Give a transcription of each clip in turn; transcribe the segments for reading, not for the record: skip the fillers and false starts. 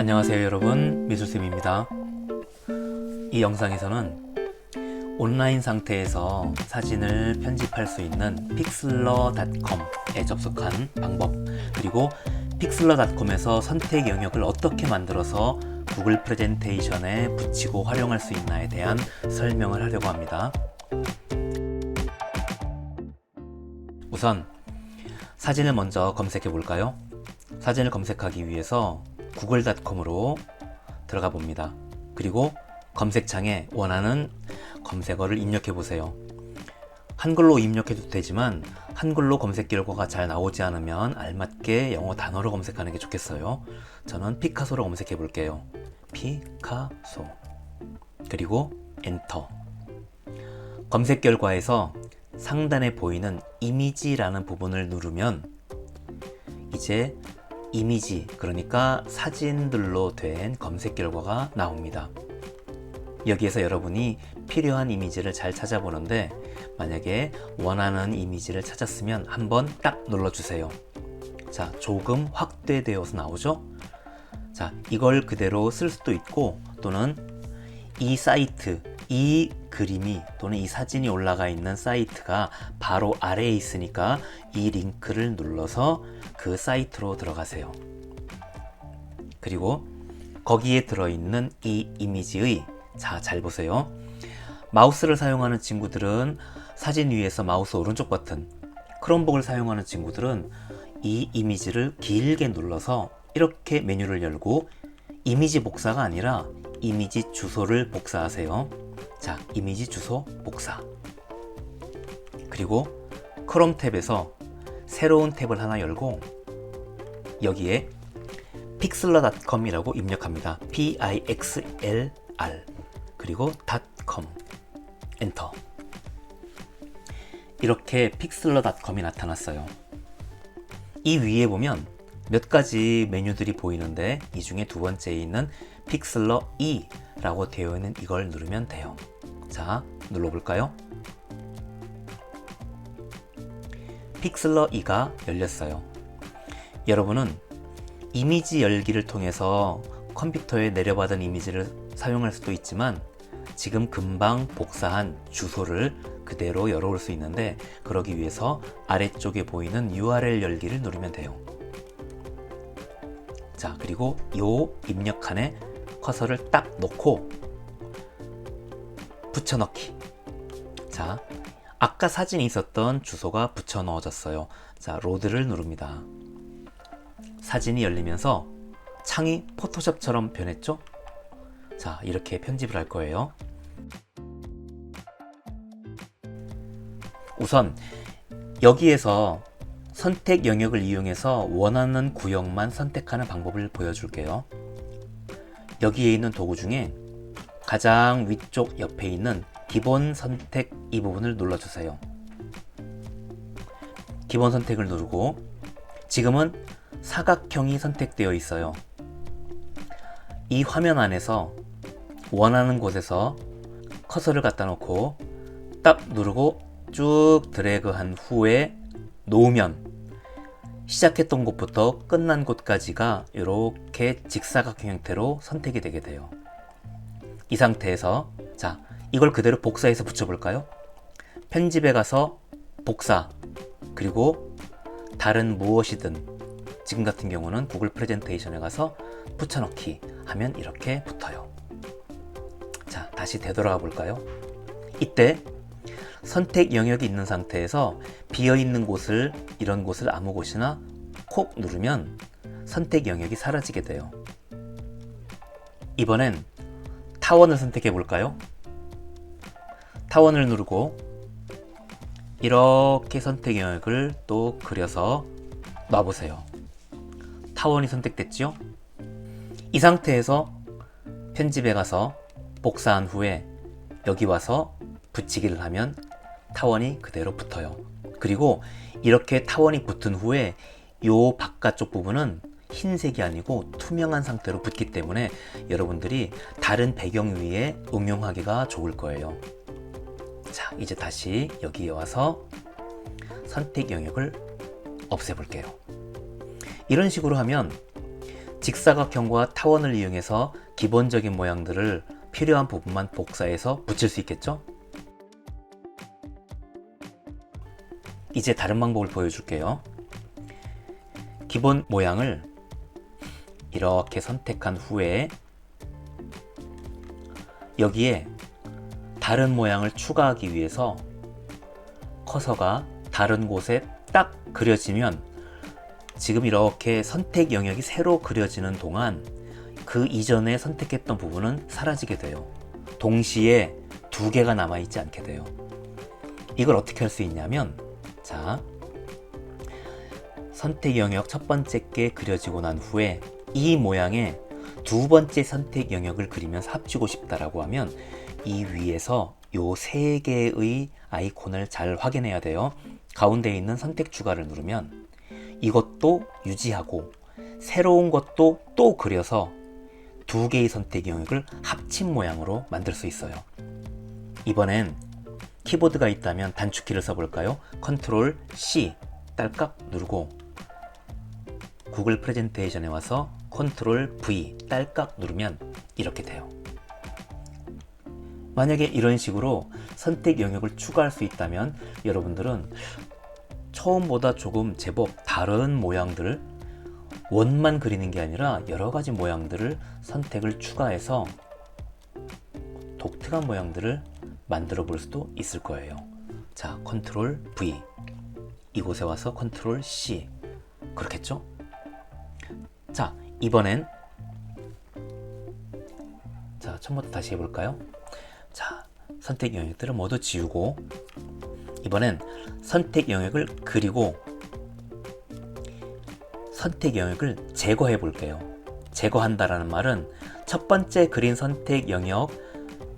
안녕하세요 여러분, 미술쌤입니다. 이 영상에서는 온라인 상태에서 사진을 편집할 수 있는 pixlr.com에 접속한 방법, 그리고 pixlr.com에서 선택 영역을 어떻게 만들어서 구글 프레젠테이션에 붙이고 활용할 수 있나에 대한 설명을 하려고 합니다. 우선 사진을 먼저 검색해 볼까요? 사진을 검색하기 위해서 구글.com으로 들어가 봅니다. 그리고 검색창에 원하는 검색어를 입력해 보세요. 한글로 입력해도 되지만 한글로 검색 결과가 잘 나오지 않으면 알맞게 영어 단어로 검색하는 게 좋겠어요. 저는 피카소로 검색해 볼게요. 피카소. 그리고 엔터. 검색 결과에서 상단에 보이는 이미지라는 부분을 누르면 이제 이미지, 그러니까 사진들로 된 검색 결과가 나옵니다. 여기에서 여러분이 필요한 이미지를 잘 찾아보는데, 만약에 원하는 이미지를 찾았으면 한번 딱 눌러주세요. 자, 조금 확대되어서 나오죠? 자, 이걸 그대로 쓸 수도 있고, 또는 이 사이트, 이 그림이 또는 이 사진이 올라가 있는 사이트가 바로 아래에 있으니까 이 링크를 눌러서 그 사이트로 들어가세요. 그리고 거기에 들어있는 이 이미지의, 자, 잘 보세요. 마우스를 사용하는 친구들은 사진 위에서 마우스 오른쪽 버튼, 크롬북을 사용하는 친구들은 이 이미지를 길게 눌러서 이렇게 메뉴를 열고 이미지 복사가 아니라 이미지 주소를 복사하세요. 자, 이미지 주소 복사. 그리고 크롬 탭에서 새로운 탭을 하나 열고 여기에 pixlr.com이라고 입력합니다. pixlr. 그리고 .com. 엔터. 이렇게 pixlr.com이 나타났어요. 이 위에 보면 몇 가지 메뉴들이 보이는데, 이 중에 두 번째에 있는 pixlr E라고 되어 있는 이걸 누르면 돼요. 자, 눌러볼까요? pixlr E가 열렸어요. 여러분은 이미지 열기를 통해서 컴퓨터에 내려받은 이미지를 사용할 수도 있지만, 지금 금방 복사한 주소를 그대로 열어올 수 있는데, 그러기 위해서 아래쪽에 보이는 URL 열기를 누르면 돼요. 자, 그리고 요 입력칸에 커서를 딱 놓고 붙여넣기. 자, 아까 사진이 있었던 주소가 붙여 넣어졌어요. 자, 로드를 누릅니다. 사진이 열리면서 창이 포토샵처럼 변했죠? 자, 이렇게 편집을 할 거예요. 우선 여기에서 선택 영역을 이용해서 원하는 구역만 선택하는 방법을 보여줄게요. 여기에 있는 도구 중에 가장 위쪽 옆에 있는 기본 선택, 이 부분을 눌러주세요. 기본 선택을 누르고 지금은 사각형이 선택되어 있어요. 이 화면 안에서 원하는 곳에서 커서를 갖다 놓고 딱 누르고 쭉 드래그한 후에 놓으면 시작했던 곳부터 끝난 곳까지가 이렇게 직사각형 형태로 선택이 되게 돼요. 이 상태에서, 자, 이걸 그대로 복사해서 붙여볼까요? 편집에 가서 복사, 그리고 다른 무엇이든, 지금 같은 경우는 구글 프레젠테이션에 가서 붙여넣기 하면 이렇게 붙어요. 자, 다시 되돌아가 볼까요? 이때 선택 영역이 있는 상태에서 비어있는 곳을, 이런 곳을 아무 곳이나 콕 누르면 선택 영역이 사라지게 돼요. 이번엔 타원을 선택해 볼까요? 타원을 누르고 이렇게 선택 영역을 또 그려서 놔보세요. 타원이 선택됐죠? 이 상태에서 편집에 가서 복사한 후에 여기 와서 붙이기를 하면 타원이 그대로 붙어요. 그리고 이렇게 타원이 붙은 후에 요 바깥쪽 부분은 흰색이 아니고 투명한 상태로 붙기 때문에 여러분들이 다른 배경 위에 응용하기가 좋을 거예요. 자, 이제 다시 여기에 와서 선택 영역을 없애볼게요. 이런 식으로 하면 직사각형과 타원을 이용해서 기본적인 모양들을 필요한 부분만 복사해서 붙일 수 있겠죠? 이제 다른 방법을 보여줄게요. 기본 모양을 이렇게 선택한 후에 여기에 다른 모양을 추가하기 위해서 커서가 다른 곳에 딱 그려지면 지금 이렇게 선택 영역이 새로 그려지는 동안 그 이전에 선택했던 부분은 사라지게 돼요. 동시에 두 개가 남아있지 않게 돼요. 이걸 어떻게 할 수 있냐면, 자, 선택 영역 첫 번째 게 그려지고 난 후에 이 모양에 두 번째 선택 영역을 그리면서 합치고 싶다라고 하면 이 위에서 요 세 개의 아이콘을 잘 확인해야 돼요. 가운데 있는 선택 추가를 누르면 이것도 유지하고 새로운 것도 또 그려서 두 개의 선택 영역을 합친 모양으로 만들 수 있어요. 이번엔 키보드가 있다면 단축키를 써볼까요? 컨트롤 C 딸깍 누르고 구글 프레젠테이션에 와서 컨트롤 V 딸깍 누르면 이렇게 돼요. 만약에 이런 식으로 선택 영역을 추가할 수 있다면 여러분들은 처음보다 조금 제법 다른 모양들을 원만 그리는 게 아니라 여러 가지 모양들을 선택을 추가해서 독특한 모양들을 만들어 볼 수도 있을 거예요. 자, 컨트롤 V 이곳에 와서 컨트롤 C 그렇겠죠? 자, 이번엔 자, 처음부터 다시 해볼까요? 자, 선택 영역들을 모두 지우고 이번엔 선택 영역을 그리고 선택 영역을 제거해 볼게요. 제거한다라는 말은 첫 번째 그린 선택 영역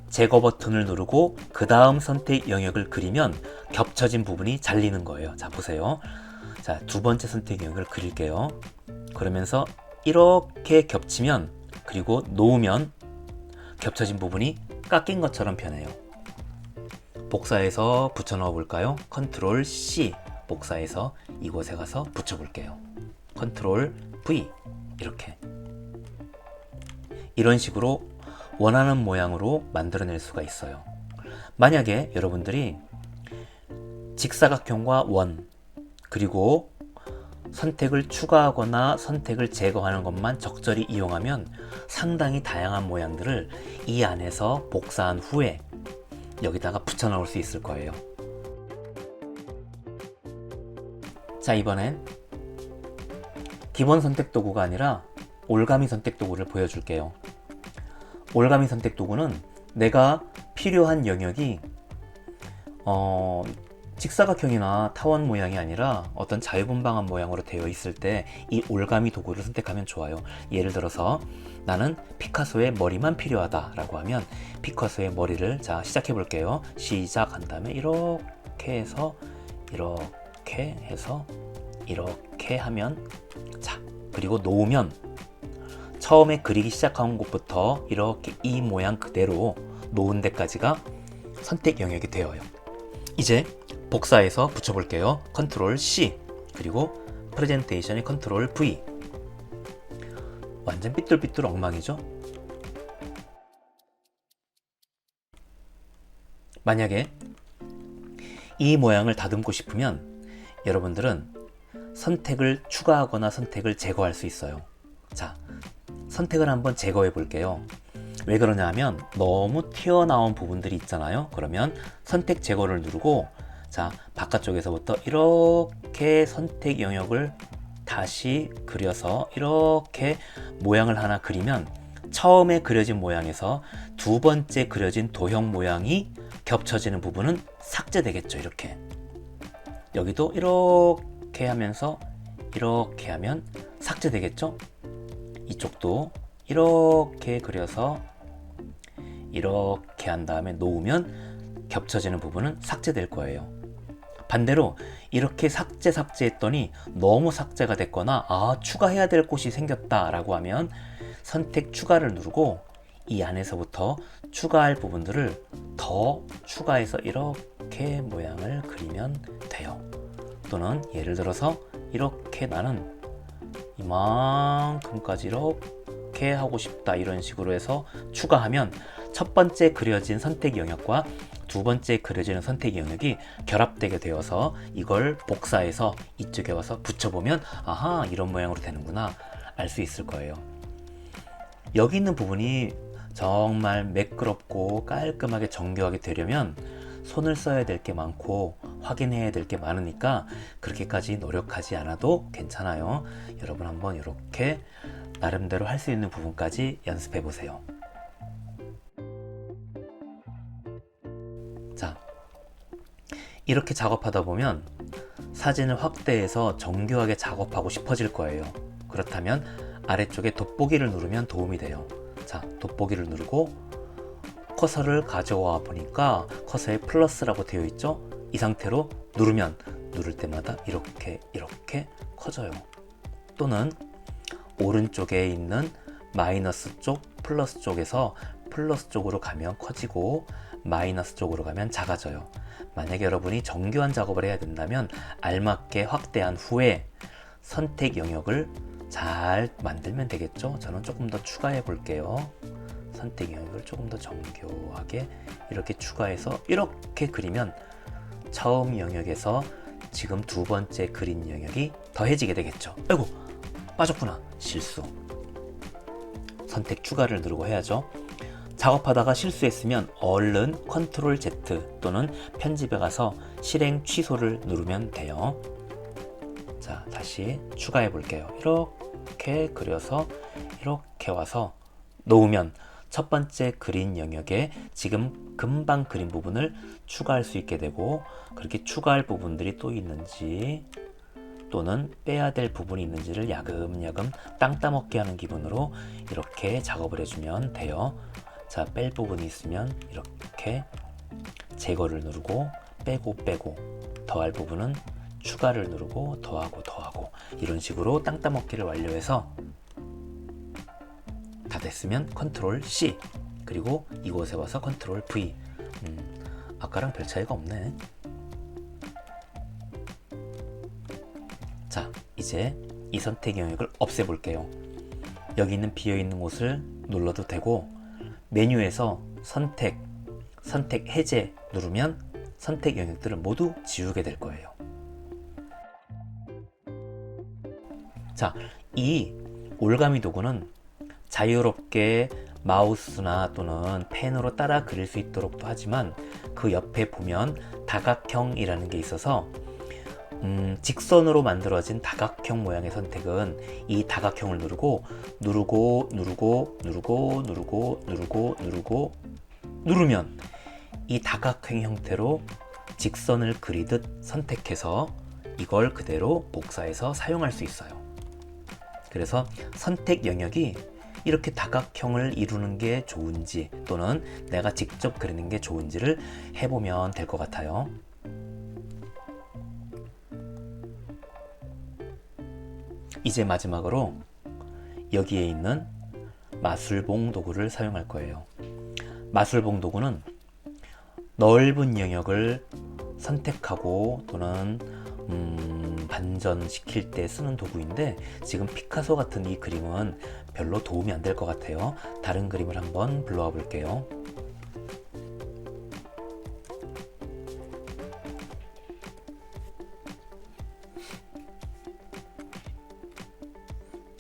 제거 버튼을 누르고 그 다음 선택 영역을 그리면 겹쳐진 부분이 잘리는 거예요. 자, 보세요. 자, 두 번째 선택 영역을 그릴게요. 그러면서 이렇게 겹치면 그리고 놓으면 겹쳐진 부분이 깎인 것처럼 변해요. 복사해서 붙여 넣어 볼까요? 컨트롤 C 복사해서 이곳에 가서 붙여 볼게요. 컨트롤 V 이렇게 이런 식으로 원하는 모양으로 만들어낼 수가 있어요. 만약에 여러분들이 직사각형과 원 그리고 선택을 추가하거나 선택을 제거하는 것만 적절히 이용하면 상당히 다양한 모양들을 이 안에서 복사한 후에 여기다가 붙여 넣을 수 있을 거예요. 자, 이번엔 기본 선택 도구가 아니라 올가미 선택 도구를 보여줄게요. 올가미 선택 도구는 내가 필요한 영역이 직사각형이나 타원 모양이 아니라 어떤 자유분방한 모양으로 되어 있을 때 이 올가미 도구를 선택하면 좋아요. 예를 들어서 나는 피카소의 머리만 필요하다 라고 하면 피카소의 머리를 자 시작해 볼게요. 시작한 다음에 이렇게 해서 이렇게 하면 자 그리고 놓으면 처음에 그리기 시작한 곳부터 이렇게 이 모양 그대로 놓은 데까지가 선택 영역이 되어요. 이제 복사해서 붙여볼게요. 컨트롤 C 그리고 프레젠테이션의 컨트롤 V 완전 삐뚤삐뚤 엉망이죠? 만약에 이 모양을 다듬고 싶으면 여러분들은 선택을 추가하거나 선택을 제거할 수 있어요. 자, 선택을 한번 제거해 볼게요. 왜 그러냐 하면 너무 튀어나온 부분들이 있잖아요. 그러면 선택 제거를 누르고 자, 바깥쪽에서부터 이렇게 선택 영역을 다시 그려서 이렇게 모양을 하나 그리면 처음에 그려진 모양에서 두 번째 그려진 도형 모양이 겹쳐지는 부분은 삭제되겠죠. 이렇게 여기도 이렇게 하면서 이렇게 하면 삭제되겠죠. 이쪽도 이렇게 그려서 이렇게 한 다음에 놓으면 겹쳐지는 부분은 삭제될 거예요. 반대로 이렇게 삭제했더니 너무 삭제가 됐거나 추가해야 될 곳이 생겼다 라고 하면 선택 추가를 누르고 이 안에서부터 추가할 부분들을 더 추가해서 이렇게 모양을 그리면 돼요. 또는 예를 들어서 이렇게 나는 이만큼까지 이렇게 하고 싶다, 이런 식으로 해서 추가하면 첫 번째 그려진 선택 영역과 두 번째 그려지는 선택 영역이 결합되게 되어서 이걸 복사해서 이쪽에 와서 붙여보면 아하, 이런 모양으로 되는구나 알 수 있을 거예요. 여기 있는 부분이 정말 매끄럽고 깔끔하게 정교하게 되려면 손을 써야 될 게 많고 확인해야 될 게 많으니까 그렇게까지 노력하지 않아도 괜찮아요. 여러분 한번 이렇게 나름대로 할 수 있는 부분까지 연습해 보세요. 자, 이렇게 작업하다 보면 사진을 확대해서 정교하게 작업하고 싶어질 거예요. 그렇다면 아래쪽에 돋보기를 누르면 도움이 돼요. 자, 돋보기를 누르고 커서를 가져와 보니까 커서에 플러스라고 되어 있죠? 이 상태로 누르면 누를 때마다 이렇게 커져요. 또는 오른쪽에 있는 마이너스 쪽, 플러스 쪽에서 플러스 쪽으로 가면 커지고 마이너스 쪽으로 가면 작아져요. 만약에 여러분이 정교한 작업을 해야 된다면 알맞게 확대한 후에 선택 영역을 잘 만들면 되겠죠? 저는 조금 더 추가해 볼게요. 선택 영역을 조금 더 정교하게 이렇게 추가해서 이렇게 그리면 처음 영역에서 지금 두 번째 그린 영역이 더해지게 되겠죠. 아이고, 빠졌구나. 실수. 선택 추가를 누르고 해야죠. 작업하다가 실수했으면 얼른 컨트롤 Z 또는 편집에 가서 실행 취소를 누르면 돼요. 자, 다시 추가해 볼게요. 이렇게 그려서 이렇게 와서 놓으면 첫 번째 그린 영역에 지금 금방 그린 부분을 추가할 수 있게 되고, 그렇게 추가할 부분들이 또 있는지 또는 빼야 될 부분이 있는지를 야금야금 땅 따먹게 하는 기분으로 이렇게 작업을 해주면 돼요. 자, 뺄 부분이 있으면 이렇게 제거를 누르고 빼고 더할 부분은 추가를 누르고 더하고 이런 식으로 땅 따먹기를 완료해서 다 됐으면 컨트롤 C, 그리고 이곳에 와서 컨트롤 V. 아까랑 별 차이가 없네. 자, 이제 이 선택 영역을 없애볼게요. 여기 있는 비어있는 곳을 눌러도 되고 메뉴에서 선택 해제 누르면 선택 영역들을 모두 지우게 될 거예요. 자, 이 올가미 도구는 자유롭게 마우스나 또는 펜으로 따라 그릴 수 있도록도 하지만 그 옆에 보면 다각형이라는 게 있어서 직선으로 만들어진 다각형 모양의 선택은 이 다각형을 누르면 이 다각형 형태로 직선을 그리듯 선택해서 이걸 그대로 복사해서 사용할 수 있어요. 그래서 선택 영역이 이렇게 다각형을 이루는 게 좋은지 또는 내가 직접 그리는 게 좋은지를 해보면 될 것 같아요. 이제 마지막으로 여기에 있는 마술봉 도구를 사용할 거예요. 마술봉 도구는 넓은 영역을 선택하고 또는 반전시킬 때 쓰는 도구인데 지금 피카소 같은 이 그림은 별로 도움이 안 될 것 같아요. 다른 그림을 한번 불러와 볼게요.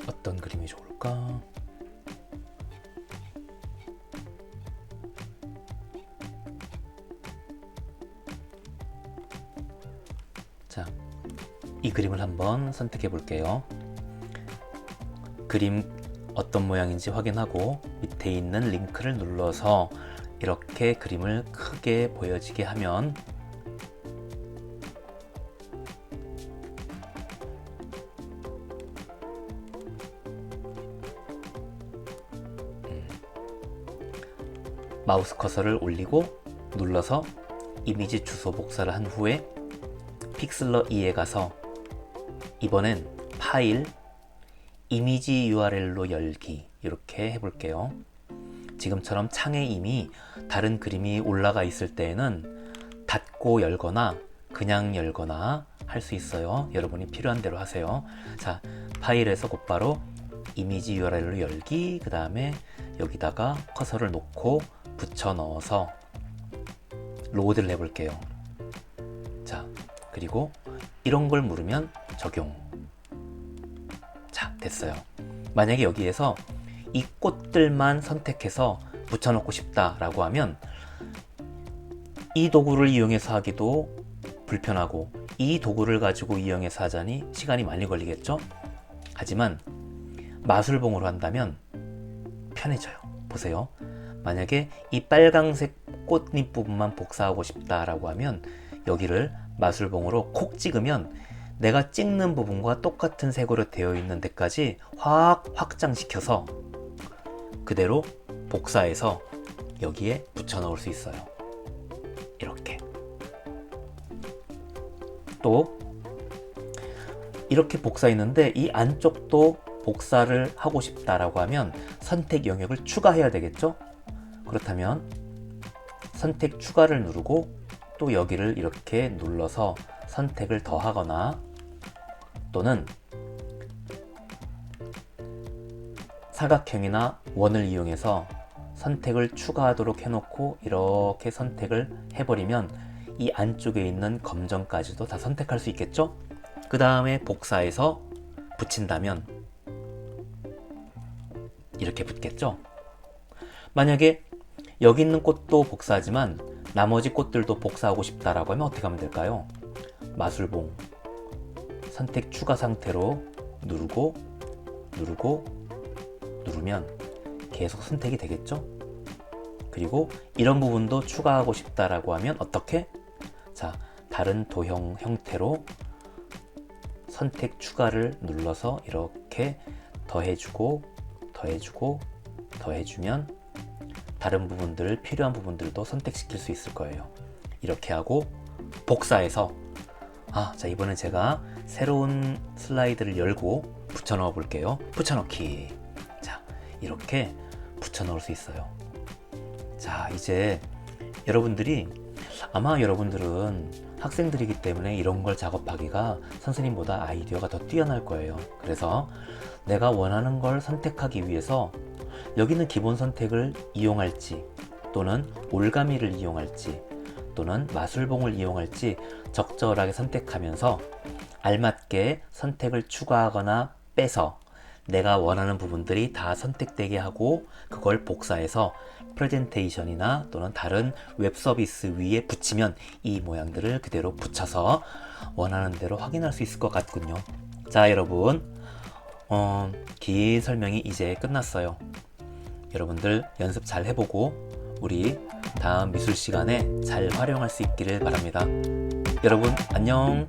어떤 그림이 좋을까? 자, 이 그림을 한번 선택해 볼게요. 그림 어떤 모양인지 확인하고 밑에 있는 링크를 눌러서 이렇게 그림을 크게 보여지게 하면 마우스 커서를 올리고 눌러서 이미지 주소 복사를 한 후에 픽슬러 2에 가서 이번엔 파일 이미지 URL로 열기 이렇게 해볼게요. 지금처럼 창에 이미 다른 그림이 올라가 있을 때에는 닫고 열거나 그냥 열거나 할 수 있어요. 여러분이 필요한 대로 하세요. 자, 파일에서 곧바로 이미지 URL로 열기, 그 다음에 여기다가 커서를 놓고 붙여 넣어서 로드를 해볼게요. 자, 그리고 이런 걸 누르면 적용. 자, 됐어요. 만약에 여기에서 이 꽃들만 선택해서 붙여넣고 싶다라고 하면 이 도구를 이용해서 하기도 불편하고 이 도구를 가지고 이용해서 하자니 시간이 많이 걸리겠죠? 하지만 마술봉으로 한다면 편해져요. 보세요. 만약에 이 빨강색 꽃잎 부분만 복사하고 싶다라고 하면 여기를 마술봉으로 콕 찍으면 내가 찍는 부분과 똑같은 색으로 되어 있는 데까지 확 확장시켜서 그대로 복사해서 여기에 붙여 넣을 수 있어요. 이렇게. 또 이렇게 복사했는데 이 안쪽도 복사를 하고 싶다라고 하면 선택 영역을 추가해야 되겠죠? 그렇다면 선택 추가를 누르고 또 여기를 이렇게 눌러서 선택을 더하거나 또는 사각형이나 원을 이용해서 선택을 추가하도록 해놓고 이렇게 선택을 해버리면 이 안쪽에 있는 검정까지도 다 선택할 수 있겠죠? 그 다음에 복사해서 붙인다면 이렇게 붙겠죠? 만약에 여기 있는 꽃도 복사하지만 나머지 꽃들도 복사하고 싶다라고 하면 어떻게 하면 될까요? 마술봉 선택 추가 상태로 누르고 누르면 계속 선택이 되겠죠? 그리고 이런 부분도 추가하고 싶다라고 하면 어떻게? 자, 다른 도형 형태로 선택 추가를 눌러서 이렇게 더해주고 더해주면 다른 부분들, 필요한 부분들도 선택시킬 수 있을 거예요. 이렇게 하고 복사해서 자, 이번엔 제가 새로운 슬라이드를 열고 붙여 넣어 볼게요. 붙여넣기. 자, 이렇게 붙여 넣을 수 있어요. 자, 이제 아마 여러분들은 학생들이기 때문에 이런 걸 작업하기가 선생님보다 아이디어가 더 뛰어날 거예요. 그래서 내가 원하는 걸 선택하기 위해서 여기는 기본 선택을 이용할지 또는 올가미를 이용할지 또는 마술봉을 이용할지 적절하게 선택하면서 알맞게 선택을 추가하거나 빼서 내가 원하는 부분들이 다 선택되게 하고 그걸 복사해서 프레젠테이션이나 또는 다른 웹 서비스 위에 붙이면 이 모양들을 그대로 붙여서 원하는 대로 확인할 수 있을 것 같군요. 자, 여러분, 긴 설명이 이제 끝났어요. 여러분들 연습 잘 해보고 우리 다음 미술 시간에 잘 활용할 수 있기를 바랍니다. 여러분, 안녕.